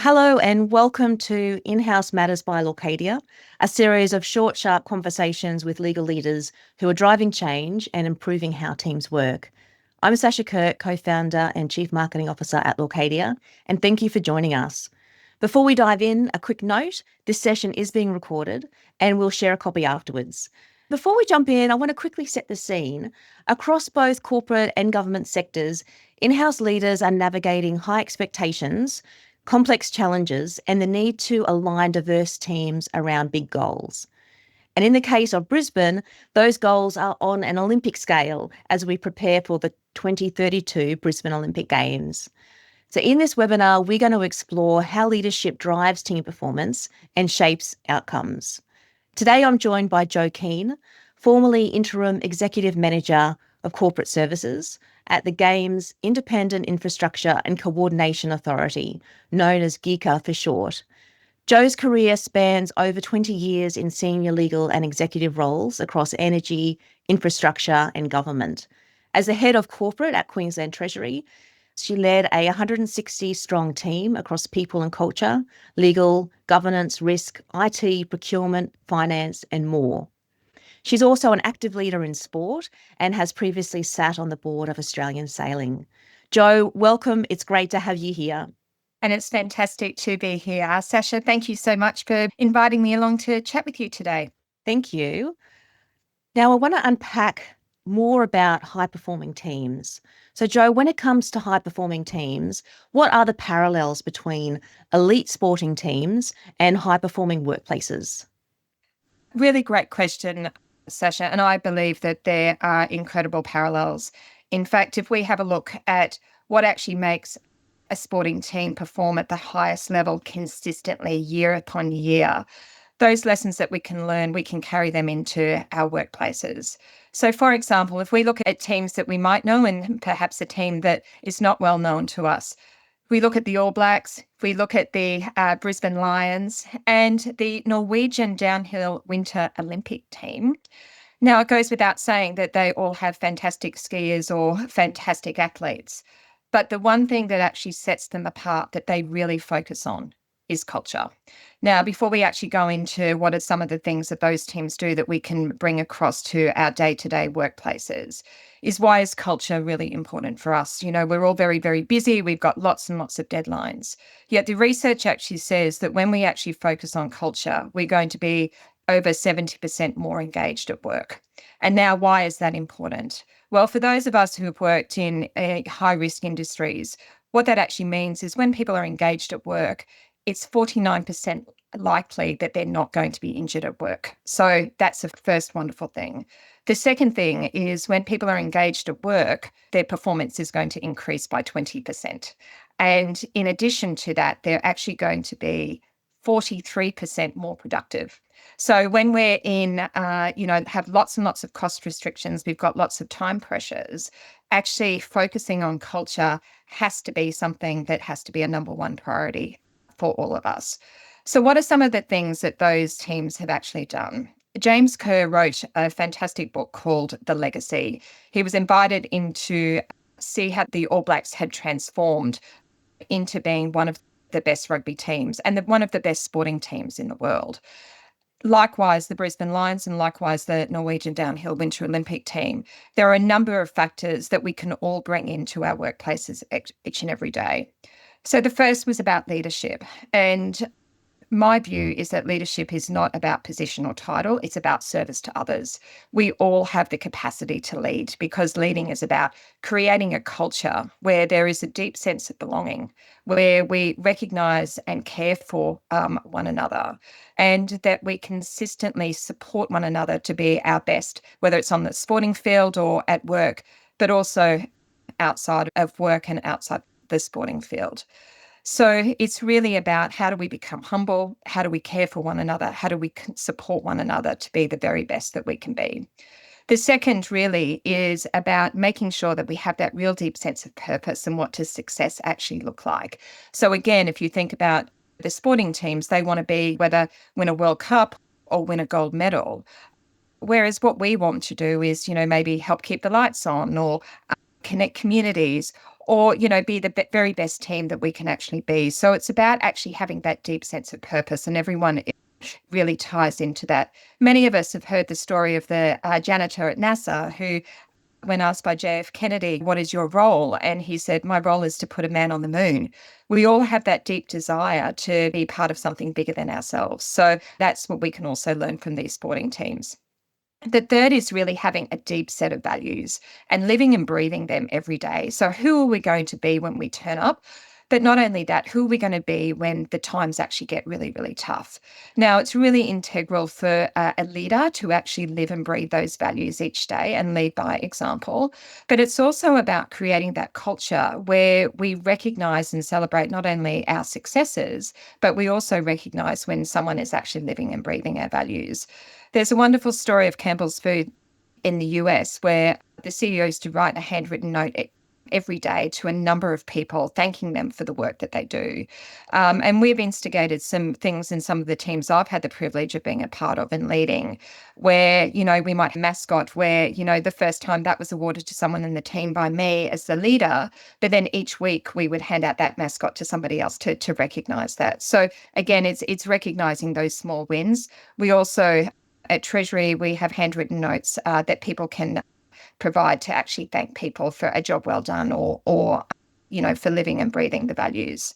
Hello and welcome to In-House Matters by Lawcadia, a series of short, sharp conversations with legal leaders who are driving change and improving how teams work. I'm Sasha Kirk, co-founder and chief marketing officer at Lawcadia, and thank you for joining us. Before we dive in, a quick note, this session is being recorded and we'll share a copy afterwards. Before we jump in, I want to quickly set the scene. Across both corporate and government sectors, in-house leaders are navigating high expectations, complex challenges, and the need to align diverse teams around big goals. And in the case of Brisbane, those goals are on an Olympic scale as we prepare for the 2032 Brisbane Olympic Games. So in this webinar, we're going to explore how leadership drives team performance and shapes outcomes. Today, I'm joined by Jo Keane, formerly Interim Executive Manager of Corporate Services at the Games Independent Infrastructure and Coordination Authority, known as GICA for short. Jo's career spans over 20 years in senior legal and executive roles across energy, infrastructure and government. As the head of corporate at Queensland Treasury, she led a 160-strong team across people and culture, legal, governance, risk, IT, procurement, finance and more. She's also an active leader in sport and has previously sat on the board of Australian Sailing. Jo, welcome. It's great to have you here. And it's fantastic to be here. Sasha, thank you so much for inviting me along to chat with you today. Thank you. Now, I want to unpack more about high-performing teams. So, Jo, when it comes to high-performing teams, what are the parallels between elite sporting teams and high-performing workplaces? Really great question, Sasha. And I believe that there are incredible parallels. In fact, if we have a look at what actually makes a sporting team perform at the highest level consistently year upon year, those lessons that we can learn, we can carry them into our workplaces. So, for example, if we look at teams that we might know and perhaps a team that is not well known to us, we look at the All Blacks, we look at the Brisbane Lions and the Norwegian downhill Winter Olympic team. Now, it goes without saying that they all have fantastic skiers or fantastic athletes. But the one thing that actually sets them apart that they really focus on is culture. Now, before we actually go into what are some of the things that those teams do that we can bring across to our day-to-day workplaces, is why is culture really important for us? You know, we're all very, very busy. We've got lots and lots of deadlines. Yet the research actually says that when we actually focus on culture, we're going to be over 70% more engaged at work. And now, why is that important? Well, for those of us who have worked in high-risk industries, what that actually means is when people are engaged at work, it's 49% likely that they're not going to be injured at work. So that's the first wonderful thing. The second thing is when people are engaged at work, their performance is going to increase by 20%. And in addition to that, they're actually going to be 43% more productive. So when we're in, have lots and lots of cost restrictions, we've got lots of time pressures, actually focusing on culture has to be something that has to be a number one priority for all of us. So what are some of the things that those teams have actually done? James Kerr wrote a fantastic book called The Legacy. He was invited in to see how the All Blacks had transformed into being one of the best rugby teams and one of the best sporting teams in the world. Likewise, the Brisbane Lions and likewise the Norwegian downhill Winter Olympic team. There are a number of factors that we can all bring into our workplaces each and every day. So the first was about leadership. And my view is that leadership is not about position or title. It's about service to others. We all have the capacity to lead because leading is about creating a culture where there is a deep sense of belonging, where we recognise and care for one another, and that we consistently support one another to be our best, whether it's on the sporting field or at work, but also outside of work and outside the sporting field. So it's really about how do we become humble? How do we care for one another? How do we support one another to be the very best that we can be? The second really is about making sure that we have that real deep sense of purpose and what does success actually look like. So again, if you think about the sporting teams, they want to be whether win a World Cup or win a gold medal. Whereas what we want to do is, maybe help keep the lights on or connect communities or, be the very best team that we can actually be. So it's about actually having that deep sense of purpose, and everyone really ties into that. Many of us have heard the story of the janitor at NASA who, when asked by JF Kennedy, what is your role? And he said, my role is to put a man on the moon. We all have that deep desire to be part of something bigger than ourselves. So that's what we can also learn from these sporting teams. The third is really having a deep set of values and living and breathing them every day. So who are we going to be when we turn up? But not only that, who are we going to be when the times actually get really, really tough? Now, it's really integral for a leader to actually live and breathe those values each day and lead by example. But it's also about creating that culture where we recognize and celebrate not only our successes, but we also recognize when someone is actually living and breathing our values. There's a wonderful story of Campbell's Food in the US where the CEO used to write a handwritten note every day to a number of people, thanking them for the work that they do. And we've instigated some things in some of the teams I've had the privilege of being a part of and leading, where, we might have a mascot where, the first time that was awarded to someone in the team by me as the leader, but then each week we would hand out that mascot to somebody else to recognize that. So again, it's recognizing those small wins. We also, at Treasury, we have handwritten notes that people can provide to actually thank people for a job well done or for living and breathing the values.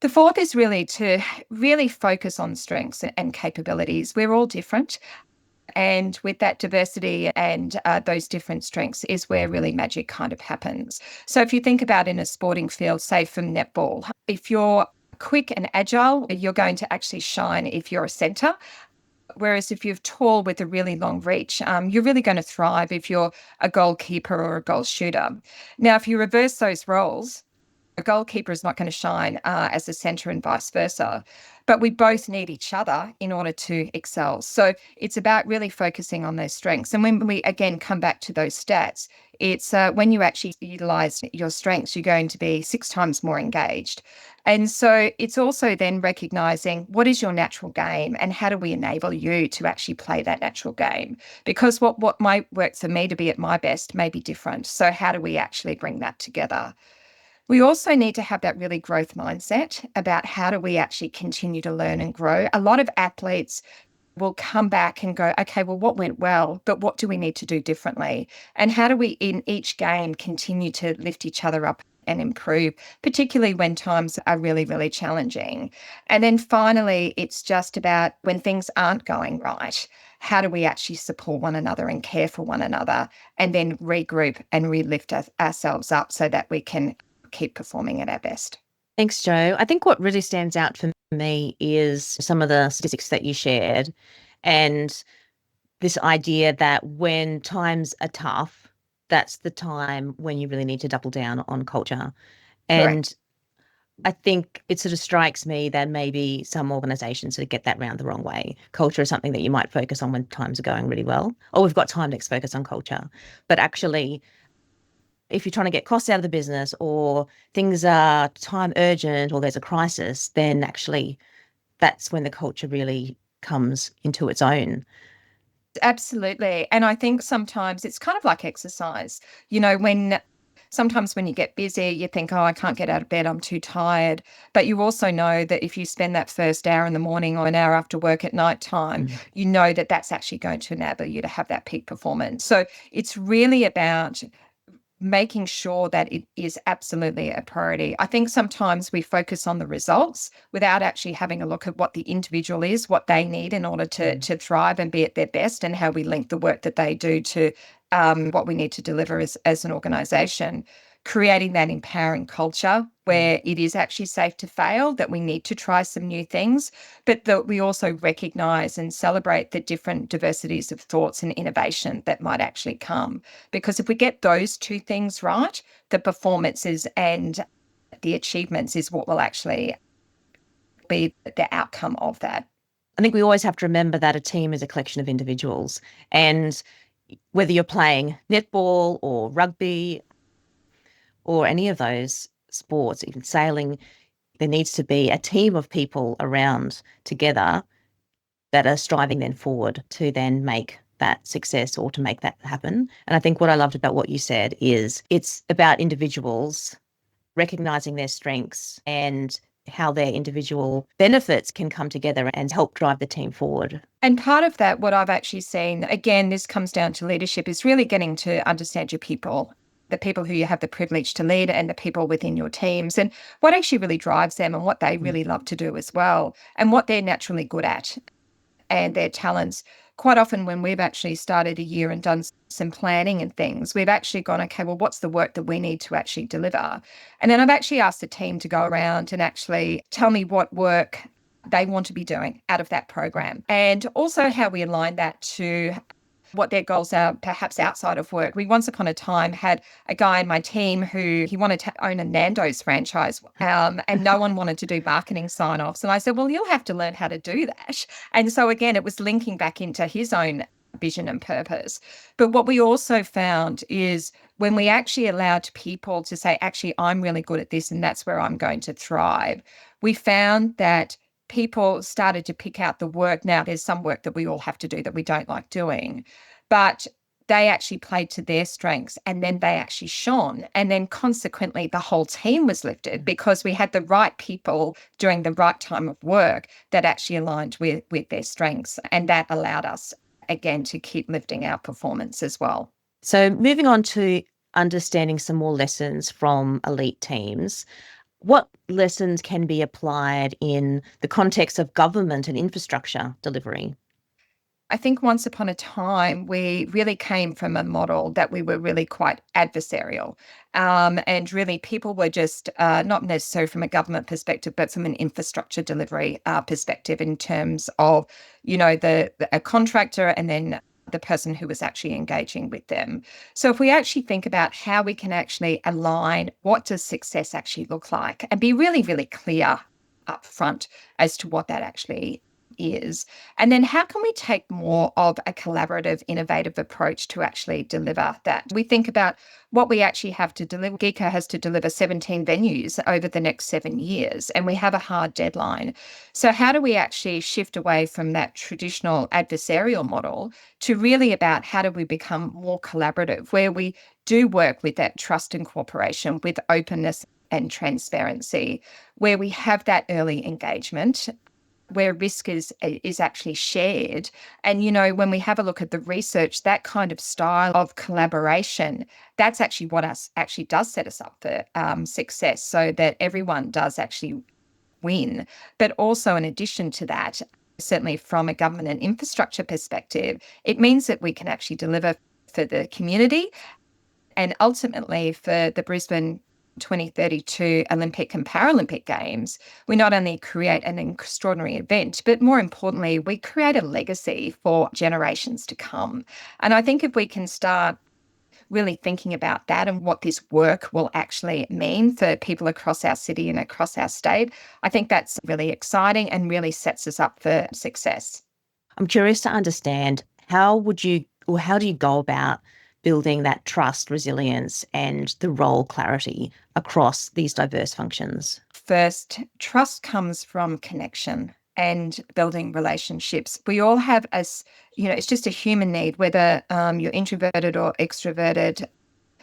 The fourth is really to really focus on strengths and capabilities. We're all different. And with that diversity and those different strengths is where really magic kind of happens. So if you think about in a sporting field, say from netball, if you're quick and agile, you're going to actually shine if you're a centre. Whereas if you're tall with a really long reach, you're really going to thrive if you're a goalkeeper or a goal shooter. Now, if you reverse those roles, a goalkeeper is not going to shine as a centre and vice versa. But we both need each other in order to excel. So it's about really focusing on those strengths. And when we, again, come back to those stats, it's when you actually utilize your strengths, you're going to be 6 times more engaged. And so it's also then recognizing what is your natural game and how do we enable you to actually play that natural game? Because what might work for me to be at my best may be different. So how do we actually bring that together? We also need to have that really growth mindset about how do we actually continue to learn and grow. A lot of athletes will come back and go, okay, well, what went well, but what do we need to do differently? And how do we in each game continue to lift each other up and improve, particularly when times are really, really challenging? And then finally, it's just about when things aren't going right, how do we actually support one another and care for one another, and then regroup and relift ourselves up so that we can keep performing at our best. Thanks, Jo. I think what really stands out for me is some of the statistics that you shared and this idea that when times are tough, that's the time when you really need to double down on culture. And Correct. I think it sort of strikes me that maybe some organizations sort of get that round the wrong way. Culture is something that you might focus on when times are going really well. Oh, we've got time, let's focus on culture. But actually, if you're trying to get costs out of the business or things are time urgent or there's a crisis, then actually that's when the culture really comes into its own. Absolutely. And I think sometimes it's kind of like exercise. Sometimes when you get busy, you think, oh, I can't get out of bed, I'm too tired. But you also know that if you spend that first hour in the morning or an hour after work at night time, you know that that's actually going to enable you to have that peak performance. So it's really about making sure that it is absolutely a priority. I think sometimes we focus on the results without actually having a look at what the individual is, what they need in order to thrive and be at their best, and how we link the work that they do to what we need to deliver as an organization. Creating that empowering culture where it is actually safe to fail, that we need to try some new things, but that we also recognize and celebrate the different diversities of thoughts and innovation that might actually come. Because if we get those two things right, the performances and the achievements is what will actually be the outcome of that. I think we always have to remember that a team is a collection of individuals. And whether you're playing netball or rugby or any of those sports, even sailing, there needs to be a team of people around together that are striving then forward to then make that success or to make that happen. And I think what I loved about what you said is it's about individuals recognizing their strengths and how their individual benefits can come together and help drive the team forward. And part of that, what I've actually seen, again, this comes down to leadership, is really getting to understand your people, the people who you have the privilege to lead and the people within your teams, and what actually really drives them and what they really love to do as well, and what they're naturally good at and their talents. Quite often when we've actually started a year and done some planning and things, we've actually gone, okay, well, what's the work that we need to actually deliver? And then I've actually asked the team to go around and actually tell me what work they want to be doing out of that program, and also how we align that to what their goals are, perhaps outside of work. We once upon a time had a guy in my team who he wanted to own a Nando's franchise, and no one wanted to do marketing sign-offs. And I said, well, you'll have to learn how to do that. And so again, it was linking back into his own vision and purpose. But what we also found is when we actually allowed people to say, actually, I'm really good at this and that's where I'm going to thrive, we found that people started to pick out the work. Now, there's some work that we all have to do that we don't like doing, but they actually played to their strengths and then they actually shone. And then consequently, the whole team was lifted because we had the right people during the right time of work that actually aligned with their strengths. And that allowed us, again, to keep lifting our performance as well. So moving on to understanding some more lessons from elite teams, what lessons can be applied in the context of government and infrastructure delivery? I think once upon a time, we really came from a model that we were really quite adversarial. And really, people were just not necessarily from a government perspective, but from an infrastructure delivery perspective in terms of, a contractor and then the person who was actually engaging with them. So if we actually think about how we can actually align what does success actually look like and be really, really clear up front as to what that actually is. And then how can we take more of a collaborative, innovative approach to actually deliver that? We think about what we actually have to deliver. Geeka has to deliver 17 venues over the next 7 years, and we have a hard deadline. So how do we actually shift away from that traditional adversarial model to really about how do we become more collaborative, where we do work with that trust and cooperation, with openness and transparency, where we have that early engagement, where risk is actually shared. And, when we have a look at the research, that kind of style of collaboration, that's actually what actually does set us up for success, so that everyone does actually win. But also in addition to that, certainly from a government and infrastructure perspective, it means that we can actually deliver for the community and ultimately for the Brisbane 2032 Olympic and Paralympic Games. We not only create an extraordinary event, but more importantly, we create a legacy for generations to come. And I think if we can start really thinking about that and what this work will actually mean for people across our city and across our state, I think that's really exciting and really sets us up for success. I'm curious to understand how do you go about building that trust, resilience, and the role clarity across these diverse functions? First, trust comes from connection and building relationships. We all have it's just a human need, whether you're introverted or extroverted,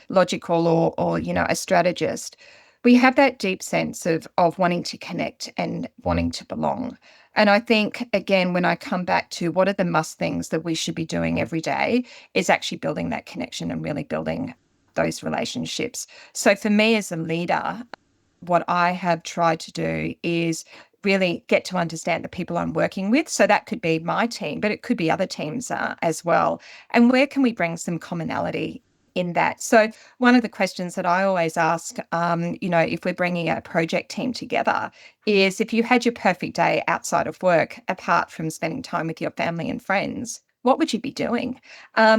logical or a strategist. We have that deep sense of wanting to connect and wanting to belong. And I think, again, when I come back to what are the must things that we should be doing every day, is actually building that connection and really building those relationships. So for me as a leader, what I have tried to do is really get to understand the people I'm working with. So that could be my team, but it could be other teams as well. And where can we bring some commonality in that? So one of the questions that I always ask, if we're bringing a project team together, is if you had your perfect day outside of work, apart from spending time with your family and friends, what would you be doing?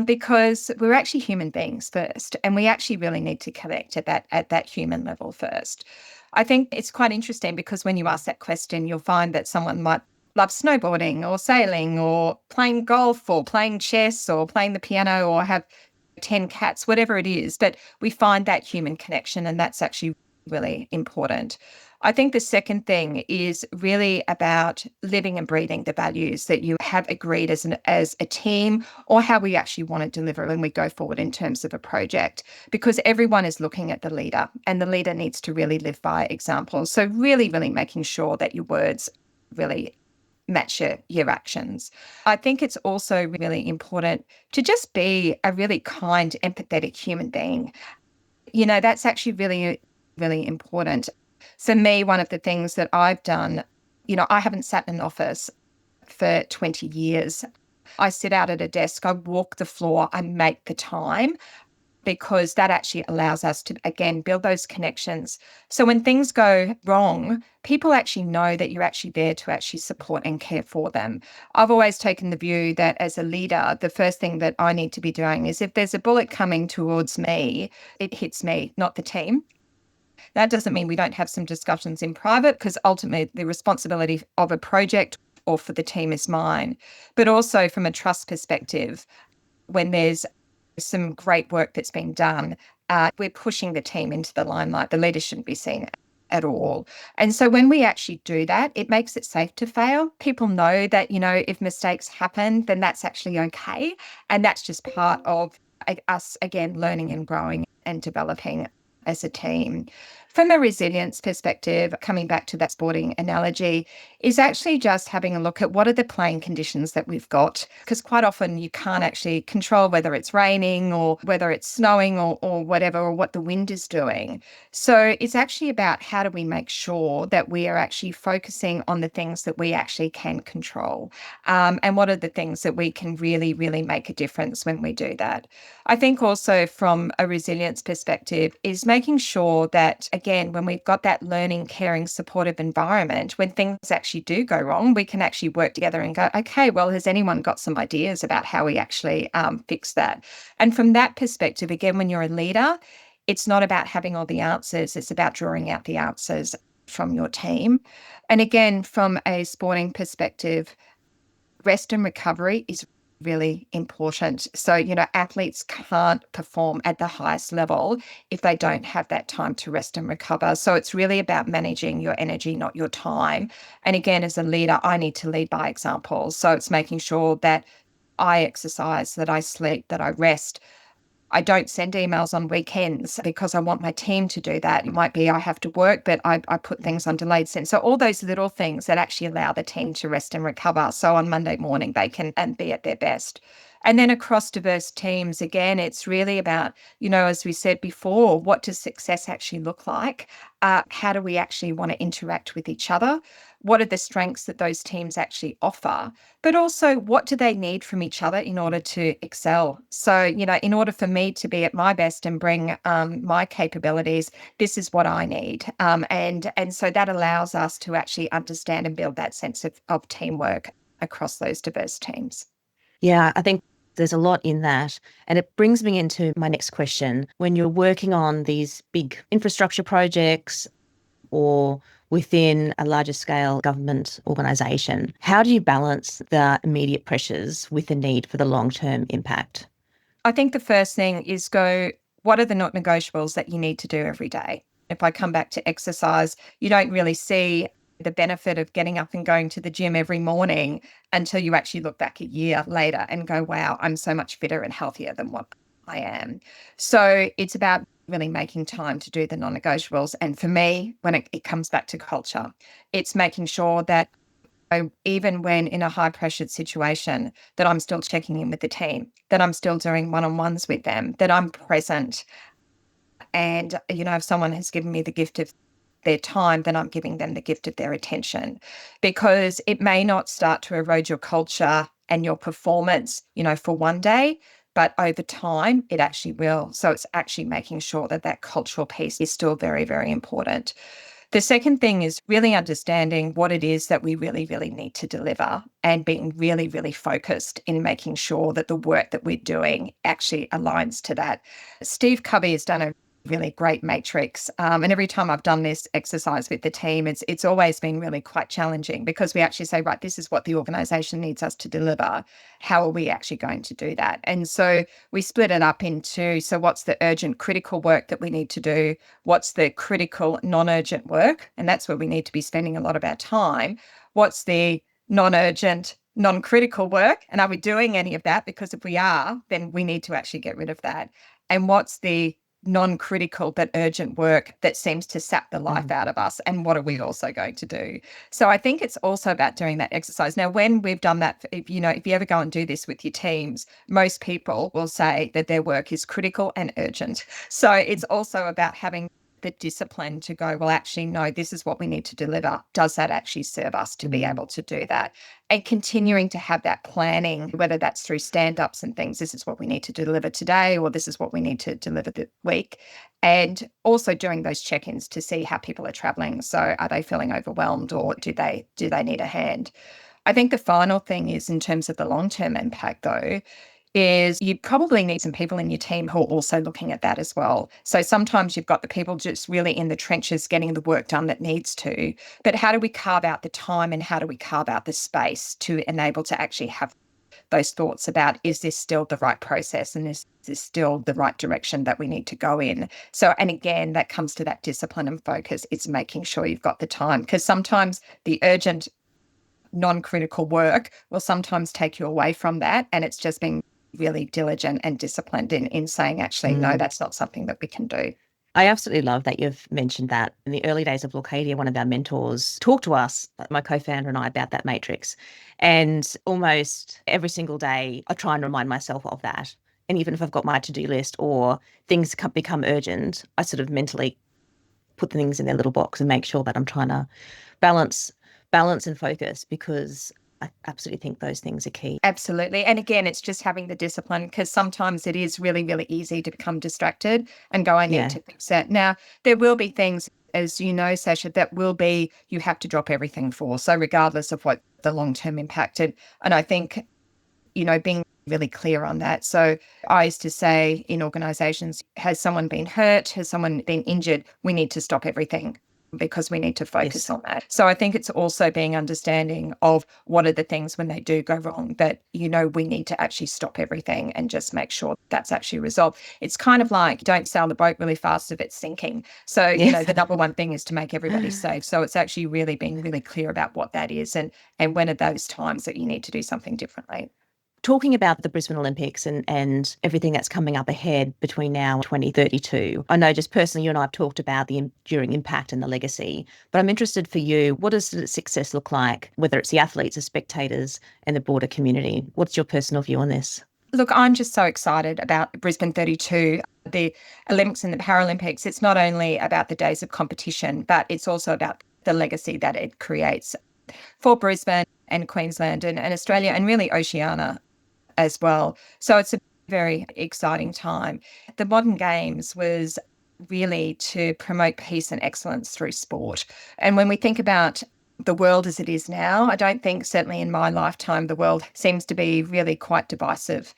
Because we're actually human beings first, and we actually really need to connect at that human level first. I think it's quite interesting because when you ask that question, you'll find that someone might love snowboarding or sailing or playing golf or playing chess or playing the piano or have 10 cats, whatever it is. But we find that human connection, and that's actually really important. I think the second thing is really about living and breathing the values that you have agreed as a team, or how we actually want to deliver when we go forward in terms of a project, because everyone is looking at the leader and the leader needs to really live by example. So really, really making sure that your words really match your actions. I think it's also really important to just be a really kind, empathetic human being. That's actually really, really important. For me, one of the things that I've done, I haven't sat in an office for 20 years. I sit out at a desk, I walk the floor, I make the time, because that actually allows us to, again, build those connections. So when things go wrong, people actually know that you're actually there to actually support and care for them. I've always taken the view that as a leader, the first thing that I need to be doing is, if there's a bullet coming towards me, it hits me, not the team. That doesn't mean we don't have some discussions in private, because ultimately the responsibility of a project or for the team is mine. But also from a trust perspective, when there's some great work that's been done, we're pushing the team into the limelight. The leader shouldn't be seen at all. And so when we actually do that, it makes it safe to fail. People know that, if mistakes happen, then that's actually okay. And that's just part of us, again, learning and growing and developing as a team. From a resilience perspective, coming back to that sporting analogy, is actually just having a look at what are the playing conditions that we've got. Because quite often you can't actually control whether it's raining or whether it's snowing or whatever, or what the wind is doing. So it's actually about how do we make sure that we are actually focusing on the things that we actually can control, and what are the things that we can really, really make a difference when we do that. I think also from a resilience perspective is making sure that, again, when we've got that learning, caring, supportive environment, when things actually do go wrong, we can actually work together and go, okay, well, has anyone got some ideas about how we actually fix that? And from that perspective, again, when you're a leader, it's not about having all the answers, it's about drawing out the answers from your team. And again, from a sporting perspective, rest and recovery is really important. So, athletes can't perform at the highest level if they don't have that time to rest and recover. So it's really about managing your energy, not your time. And again, as a leader, I need to lead by example. So it's making sure that I exercise, that I sleep, that I rest. I don't send emails on weekends because I want my team to do that. It might be I have to work, but I put things on delayed send. So all those little things that actually allow the team to rest and recover. So on Monday morning, they can and be at their best. And then across diverse teams, again, it's really about, as we said before, what does success actually look like? How do we actually want to interact with each other? What are the strengths that those teams actually offer? But also, what do they need from each other in order to excel? So, in order for me to be at my best and bring my capabilities, this is what I need. And so that allows us to actually understand and build that sense of teamwork across those diverse teams. Yeah, I think there's a lot in that. And it brings me into my next question. When you're working on these big infrastructure projects or within a larger scale government organisation, how do you balance the immediate pressures with the need for the long-term impact? I think the first thing is what are the not negotiables that you need to do every day? If I come back to exercise, you don't really see the benefit of getting up and going to the gym every morning until you actually look back a year later and go, wow, I'm so much fitter and healthier than what I am. So it's about really making time to do the non-negotiables. And for me, when it comes back to culture, it's making sure that even when in a high pressured situation, that I'm still checking in with the team, that I'm still doing one-on-ones with them, that I'm present. And, if someone has given me the gift of their time, then I'm giving them the gift of their attention, because it may not start to erode your culture and your performance, for one day, but over time it actually will. So it's actually making sure that that cultural piece is still very, very important. The second thing is really understanding what it is that we really, really need to deliver, and being really, really focused in making sure that the work that we're doing actually aligns to that. Steve Covey has done a really great matrix. And every time I've done this exercise with the team, it's always been really quite challenging, because we actually say, right, this is what the organisation needs us to deliver. How are we actually going to do that? And so we split it up into, so what's the urgent critical work that we need to do? What's the critical non-urgent work? And that's where we need to be spending a lot of our time. What's the non-urgent non-critical work? And are we doing any of that? Because if we are, then we need to actually get rid of that. And what's the non-critical but urgent work that seems to sap the life out of us, and what are we also going to do? So I think it's also about doing that exercise. Now, when we've done that, if you ever go and do this with your teams, most people will say that their work is critical and urgent. So it's also about having the discipline to go, well, actually, no, this is what we need to deliver. Does that actually serve us to be able to do that? And continuing to have that planning, whether that's through stand-ups and things, this is what we need to deliver today, or this is what we need to deliver the week. And also doing those check-ins to see how people are traveling. So are they feeling overwhelmed, or do they need a hand? I think the final thing is, in terms of the long-term impact, though, is you probably need some people in your team who are also looking at that as well. So sometimes you've got the people just really in the trenches getting the work done that needs to, but how do we carve out the time, and how do we carve out the space to enable to actually have those thoughts about, is this still the right process, and is this still the right direction that we need to go in? So, and again, that comes to that discipline and focus. It's making sure you've got the time, because sometimes the urgent non-critical work will sometimes take you away from that, and it's just being really diligent and disciplined in saying, actually, no, that's not something that we can do. I absolutely love that you've mentioned that. In the early days of Lawcadia, one of our mentors talked to us, my co-founder and I, about that matrix. And almost every single day, I try and remind myself of that. And even if I've got my to-do list or things become urgent, I sort of mentally put things in their little box and make sure that I'm trying to balance and focus, because I absolutely think those things are key. Absolutely. And again, it's just having the discipline, because sometimes it is really, really easy to become distracted and go, I need to fix that. Now, there will be things, as you know, Sasha, that will be, you have to drop everything for. So regardless of what the long-term impact. And I think, being really clear on that. So I used to say in organizations, has someone been hurt? Has someone been injured? We need to stop everything, because we need to focus on that. So I think it's also being understanding of what are the things when they do go wrong that, we need to actually stop everything and just make sure that's actually resolved. It's kind of like, don't sail the boat really fast if it's sinking. So, the number one thing is to make everybody safe. So it's actually really being really clear about what that is, and when are those times that you need to do something differently. Talking about the Brisbane Olympics and everything that's coming up ahead between now and 2032, I know just personally you and I have talked about the enduring impact and the legacy, but I'm interested for you, what does success look like, whether it's the athletes, the spectators and the broader community? What's your personal view on this? Look, I'm just so excited about Brisbane 32, the Olympics and the Paralympics. It's not only about the days of competition, but it's also about the legacy that it creates for Brisbane and Queensland and Australia, and really Oceania as well. So it's a very exciting time. The modern games was really to promote peace and excellence through sport. And when we think about the world as it is now, I don't think, certainly in my lifetime, the world seems to be really quite divisive.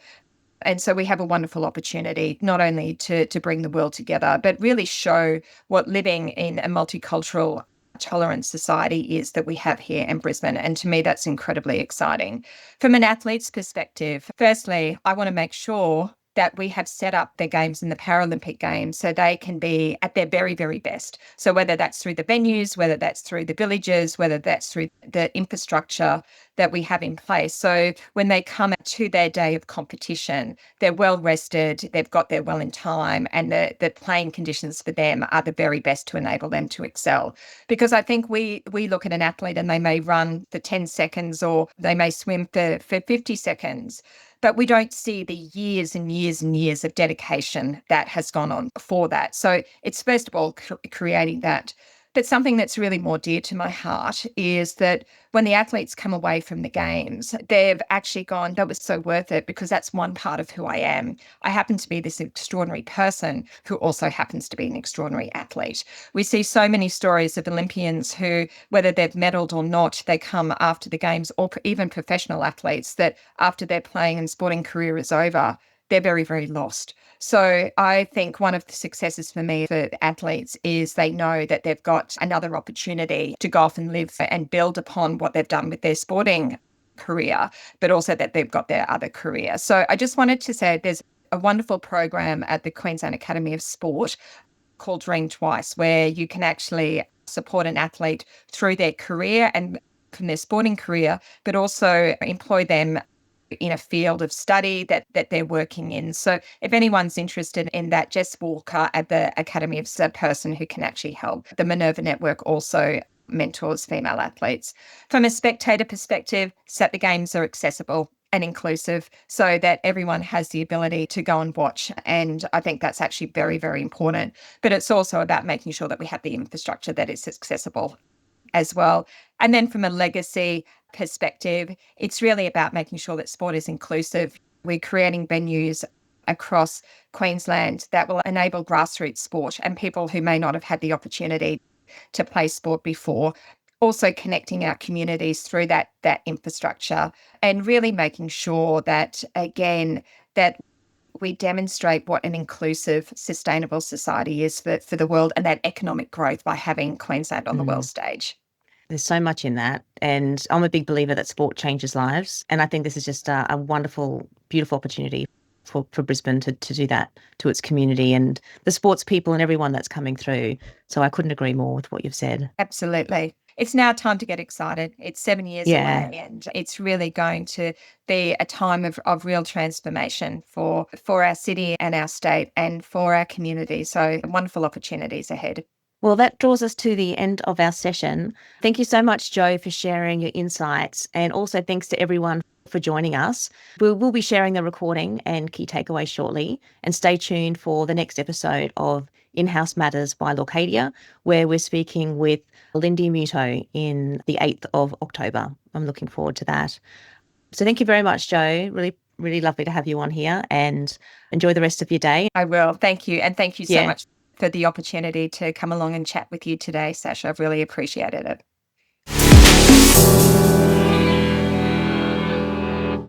And so we have a wonderful opportunity not only to bring the world together, but really show what living in a multicultural, tolerant society is that we have here in Brisbane. And to me, that's incredibly exciting. From an athlete's perspective, firstly, I want to make sure that we have set up the games and the Paralympic Games so they can be at their very, very best. So whether that's through the venues, whether that's through the villages, whether that's through the infrastructure that we have in place. So when they come to their day of competition, they're well rested, they've got there well in time, and the playing conditions for them are the very best to enable them to excel. Because I think we look at an athlete and they may run for 10 seconds or they may swim for 50 seconds, but we don't see the years and years and years of dedication that has gone on for that. So it's first of all creating that. But something that's really more dear to my heart is that when the athletes come away from the games, they've actually gone, that was so worth it, because that's one part of who I am. I happen to be this extraordinary person who also happens to be an extraordinary athlete. We see so many stories of Olympians who, whether they've medalled or not, they come after the games, or even professional athletes that after their playing and sporting career is over, they're very, very lost. So I think one of the successes for me for athletes is they know that they've got another opportunity to go off and live and build upon what they've done with their sporting career, but also that they've got their other career. So I just wanted to say there's a wonderful program at the Queensland Academy of Sport called Dream Twice, where you can actually support an athlete through their career and from their sporting career, but also employ them in a field of study that they're working in. So if anyone's interested in that, Jess Walker at the Academy is a person who can actually help. The Minerva Network also mentors female athletes. From a spectator perspective, so that the games are accessible and inclusive so that everyone has the ability to go and watch. And I think that's actually very, very important. But it's also about making sure that we have the infrastructure that is accessible as well. And then from a legacy perspective, it's really about making sure that sport is inclusive. We're creating venues across Queensland that will enable grassroots sport and people who may not have had the opportunity to play sport before. Also connecting our communities through that infrastructure and really making sure that, again, that we demonstrate what an inclusive, sustainable society is for the world and that economic growth by having Queensland on the world stage. There's so much in that. And I'm a big believer that sport changes lives. And I think this is just a wonderful, beautiful opportunity for Brisbane to do that to its community and the sports people and everyone that's coming through. So I couldn't agree more with what you've said. Absolutely. It's now time to get excited. It's 7 years away and it's really going to be a time of real transformation for our city and our state and for our community. So wonderful opportunities ahead. Well, that draws us to the end of our session. Thank you so much, Jo, for sharing your insights. And also thanks to everyone for joining us. We'll be sharing the recording and key takeaways shortly. And stay tuned for the next episode of In-House Matters by Lawcadia, where we're speaking with Lindy Muto in the 8th of October. I'm looking forward to that. So thank you very much, Jo. Really, really lovely to have you on here and enjoy the rest of your day. I will. Thank you. And thank you so much for the opportunity to come along and chat with you today, Sasha. I've really appreciated it.